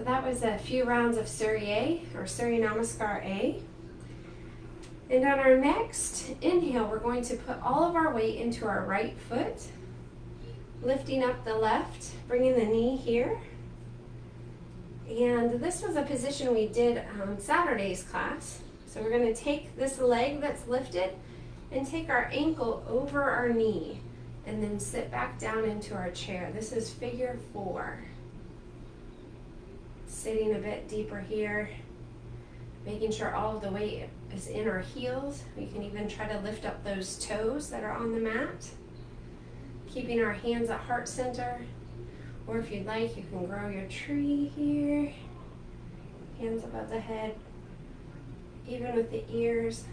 So that was a few rounds of Surya or Surya Namaskar A. And on our next inhale, we're going to put all of our weight into our right foot, lifting up the left, bringing the knee here. And this was a position we did on Saturday's class. So we're going to take this leg that's lifted and take our ankle over our knee and then sit back down into our chair. This is figure 4. Sitting a bit deeper here, making sure all of the weight is in our heels. We can even try to lift up those toes that are on the mat. Keeping our hands at heart center. Or if you'd like, you can grow your tree here. Hands above the head, even with the ears.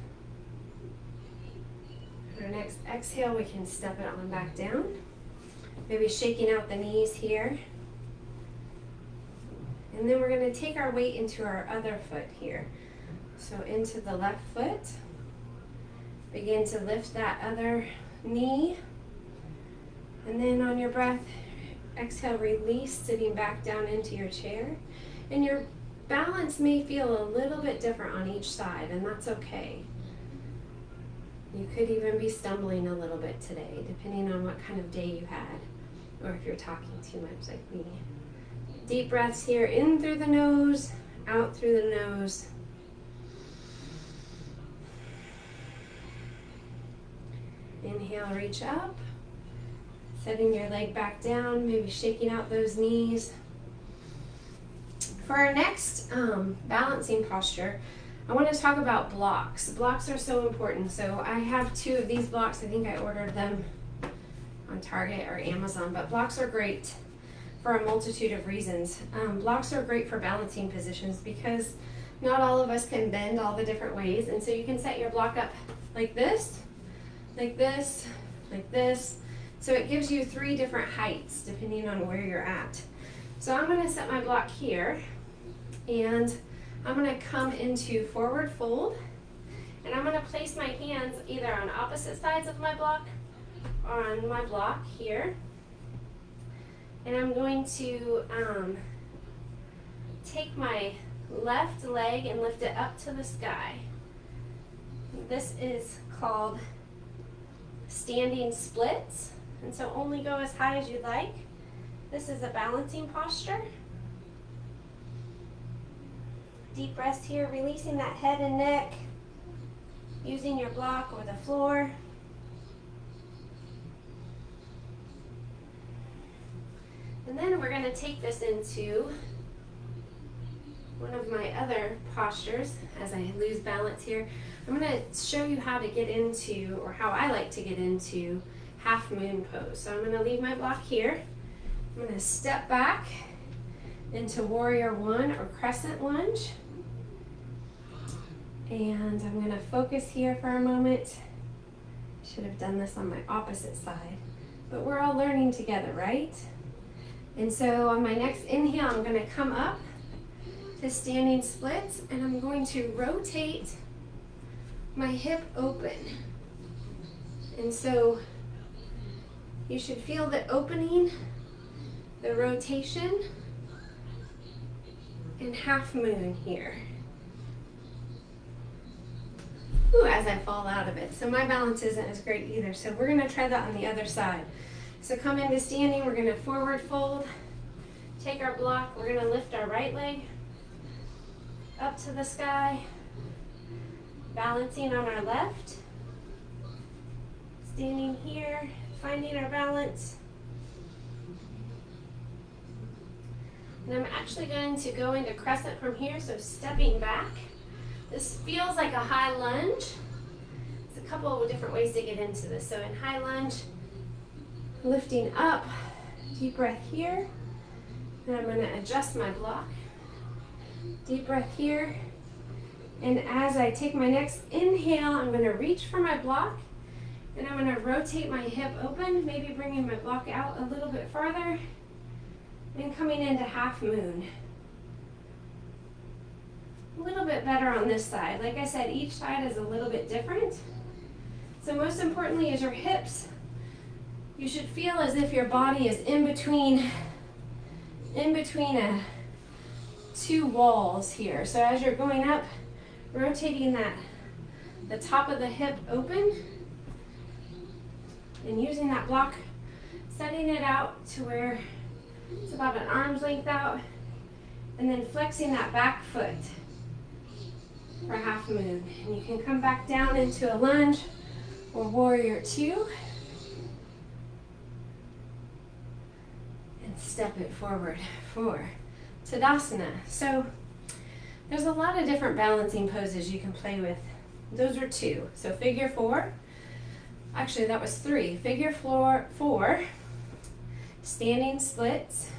On our next exhale, we can step it on back down. Maybe shaking out the knees here. And then we're going to take our weight into our other foot here. So into the left foot. Begin to lift that other knee. And then on your breath, exhale, release, sitting back down into your chair. And your balance may feel a little bit different on each side, and that's okay. You could even be stumbling a little bit today, depending on what kind of day you had, or if you're talking too much like me. Deep breaths here, in through the nose, out through the nose. Inhale, reach up. Setting your leg back down, maybe shaking out those knees. For our next balancing posture, I want to talk about blocks. Blocks are so important. So I have 2 of these blocks. I think I ordered them on Target or Amazon, but blocks are great for a multitude of reasons. Blocks are great for balancing positions because not all of us can bend all the different ways, and so you can set your block up like this, like this, like this. So it gives you 3 different heights depending on where you're at. So I'm going to set my block here, and I'm going to come into forward fold, and I'm going to place my hands either on opposite sides of my block or on my block here. And I'm going to take my left leg and lift it up to the sky. This is called standing splits, and so only go as high as you'd like. This is a balancing posture. Deep breaths here, releasing that head and neck, using your block or the floor. And then we're going to take this into one of my other postures as I lose balance here. I'm going to show you how to get into, or how I like to get into, half moon pose. So I'm going to leave my block here. I'm going to step back into warrior 1 or crescent lunge. And I'm going to focus here for a moment. Should have done this on my opposite side, but we're all learning together, right? And so on my next inhale, I'm going to come up to standing splits, and I'm going to rotate my hip open. And so you should feel the opening, the rotation, and half moon here. Ooh, as I fall out of it. So my balance isn't as great either. So we're going to try that on the other side. So come into standing, we're going to forward fold, take our block, we're going to lift our right leg up to the sky, balancing on our left, standing here, finding our balance. And I'm actually going to go into crescent from here, so stepping back. This feels like a high lunge. There's a couple of different ways to get into this. So in high lunge, lifting up, deep breath here. Then I'm going to adjust my block. Deep breath here. And as I take my next inhale, I'm going to reach for my block. And I'm going to rotate my hip open, maybe bringing my block out a little bit farther. And coming into half moon. A little bit better on this side. Like I said, each side is a little bit different. So most importantly is your hips. You should feel as if your body is in between two walls here. So as you're going up, rotating the top of the hip open and using that block, setting it out to where it's about an arm's length out, and then flexing that back foot for half moon. And you can come back down into a lunge or warrior two and step it forward for Tadasana. So there's a lot of different balancing poses you can play with. Those are two. So figure four, actually that was three. Figure four, standing splits,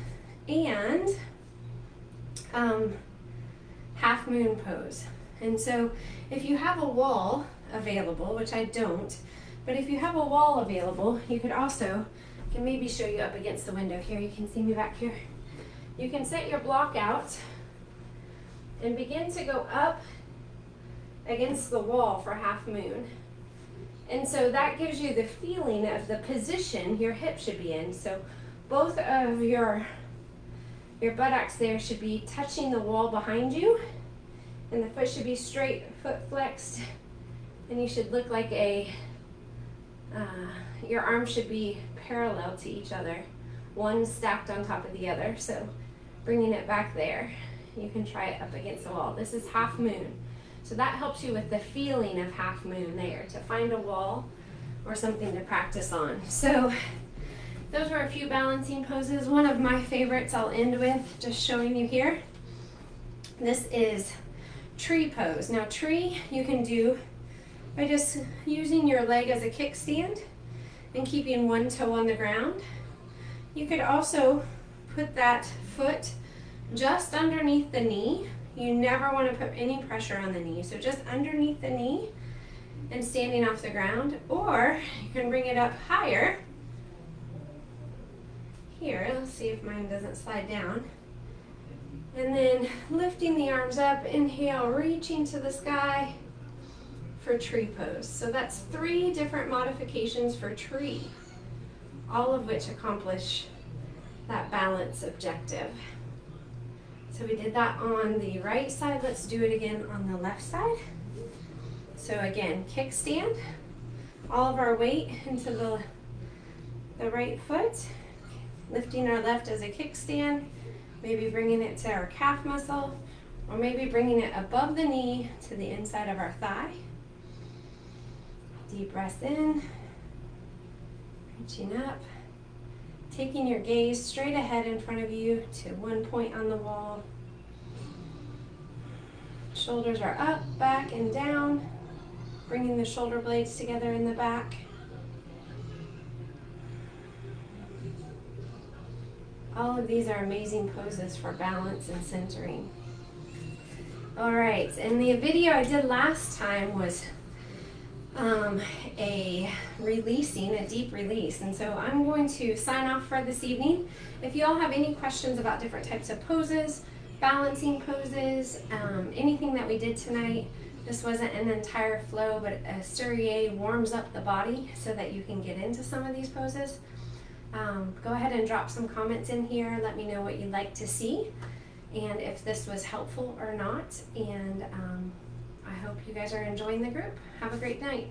and half moon pose. And so if you have a wall available, which I don't, but if you have a wall available, you could also, I can maybe show you up against the window here. You can see me back here. You can set your block out and begin to go up against the wall for half moon. And so that gives you the feeling of the position your hip should be in. So both of your buttocks there should be touching the wall behind you, and the foot should be straight, foot flexed, and you should look like your arms should be parallel to each other, one stacked on top of the other. So bringing it back there, you can try it up against the wall. This is half moon. So that helps you with the feeling of half moon there, to find a wall or something to practice on. So those were a few balancing poses. One of my favorites I'll end with, just showing you here. This is tree pose. Now tree you can do by just using your leg as a kickstand and keeping one toe on the ground. You could also put that foot just underneath the knee. You never want to put any pressure on the knee, so just underneath the knee and standing off the ground, or you can bring it up higher. Here, let's see if mine doesn't slide down. And then lifting the arms up, inhale, reaching to the sky for tree pose. So that's 3 different modifications for tree, all of which accomplish that balance objective. So we did that on the right side. Let's do it again on the left side. So again, kickstand, all of our weight into the right foot, lifting our left as a kickstand, maybe bringing it to our calf muscle, or maybe bringing it above the knee to the inside of our thigh. Deep breath in, reaching up, taking your gaze straight ahead in front of you to one point on the wall. Shoulders are up, back, and down, bringing the shoulder blades together in the back. All of these are amazing poses for balance and centering. All right, and the video I did last time was a deep release. And so I'm going to sign off for this evening. If you all have any questions about different types of poses, balancing poses, anything that we did tonight, this wasn't an entire flow, but a Surya warms up the body so that you can get into some of these poses. Go ahead and drop some comments in here. Let me know what you'd like to see and if this was helpful or not. And I hope you guys are enjoying the group. Have a great night.